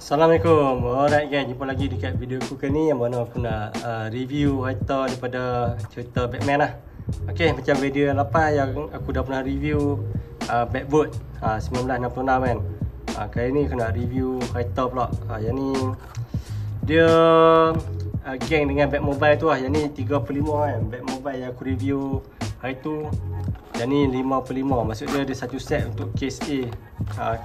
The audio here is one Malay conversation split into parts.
Assalamualaikum. Alright guys, jumpa lagi dekat video aku kali ni yang mana aku nak review harta daripada cerita Batman lah. Okay, macam video yang lepas yang aku dah pernah review Batboat 1966 kan. Kali ni aku nak review harta pula. Yang ni dia geng dengan Batmobile tu lah. Yang ni 35 kan. Batmobile yang aku review hari tu, yang ni 55. Maksud dia ada satu set untuk case A.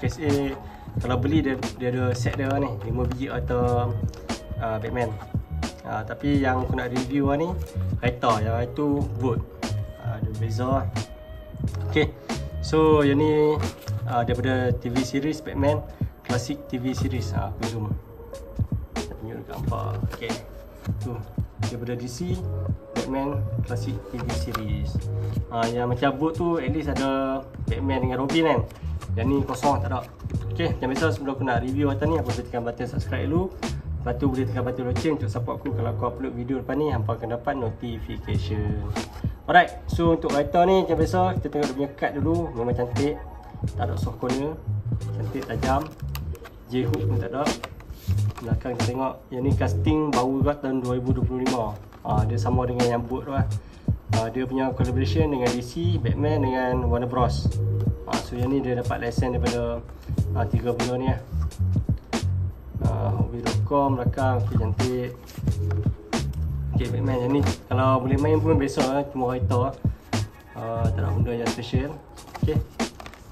Case A kalau beli dia ada set dia ni 5 biji atau Batman. Tapi yang aku nak review ni harta, yang itu boat. Ada beza lah. Okay, so yang ni daripada TV series Batman Classic TV series. Aku zoom tunjuk gambar. Okay, tu daripada DC Batman Classic TV series. Yang macam boat tu at least ada Batman dengan Robin kan. Yang ni kosong, tak ada. Okay, macam biasa sebelum aku nak review harta ni, aku boleh tekan button subscribe dulu. Lepas tu boleh tekan button loceng untuk support aku kalau aku upload video lepas ni, hampa akan dapat notification. Alright, so untuk harta ni macam biasa kita tengok dia punya card dulu. Memang cantik, tak ada soft corner, cantik, tajam. J-hook pun tak ada. Belakang kita tengok, yang ni casting baru juga tahun 2025. Dia sama dengan yang boat tu lah. Dia punya collaboration dengan DC, Batman dengan Warner Bros. So yang ni dia dapat lesen daripada 3 benda ni lah. Hobby.com belakang, okay, cantik. Okay, Batman yang ni kalau boleh main pun biasa lah, cuma harta. Tak ada benda yang special. Okay,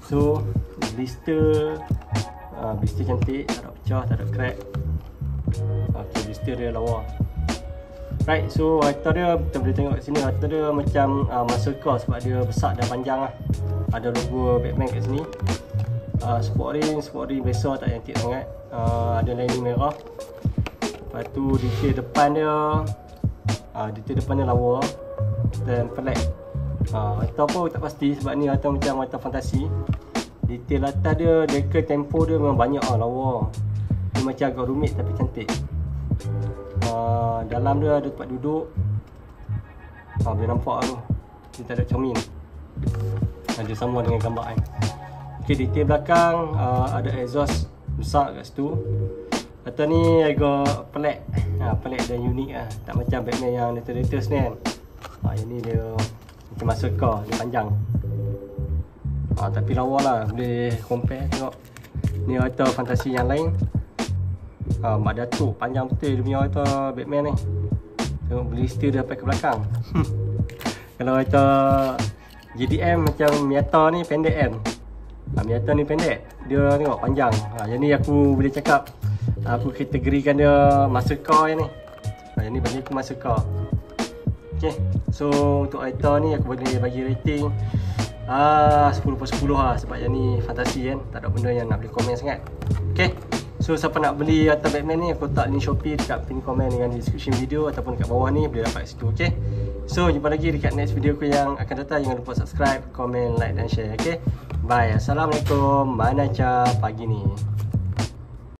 so blister, blister cantik, tak ada pecah, tak ada crack. Okay, blister dia lawa. Right, so harta dia kita boleh tengok kat sini, harta dia macam muscle car sebab dia besar dan panjang lah. Ada logo Batman kat sini. Sport ring biasa, tak cantik sangat. Ada lining merah. Lepas tu detail depan dia lawa dan pelik. Harta pun tak pasti sebab ni harta macam harta fantasi. Detail atas dia, decal tempo dia memang banyak lawa. Dia macam agak rumit tapi cantik. Dalam dia ada tempat duduk. Boleh nampak tu, dia tak ada cermin. Dia sama dengan gambar kan. Okay, detail belakang ada exhaust besar kat situ. Harta ni agak pelik, pelik dan unik lah. Tak macam Batman yang latest ni kan. Yang ni dia macam muscle car, dia panjang. Tapi lawa lah, boleh compare tengok. Ni harta fantasi yang lain. Mak Datuk panjang betul dia punya harta Batman ni. Tengok blister dia sampai ke belakang. Kalau harta JDM macam Miata ni pendek kan. Miata ni pendek, dia tengok panjang. Yang ni aku boleh cakap aku kategorikan dia muscle car yang ni. Yang ni bagi aku muscle car. Okay, so untuk harta ni aku boleh bagi rating 10/10 lah. Sebab yang ni fantasi kan, tak ada benda yang nak boleh komen sangat. Okay, so siapa nak beli harta Batman ni, aku letak link Shopee dekat pin komen dengan description video ataupun dekat bawah ni, boleh dapat kat situ. Okay, so jumpa lagi dekat next video aku yang akan datang. Jangan lupa subscribe, komen, like dan share. Okay, bye. Assalamualaikum. Manaca pagi ni.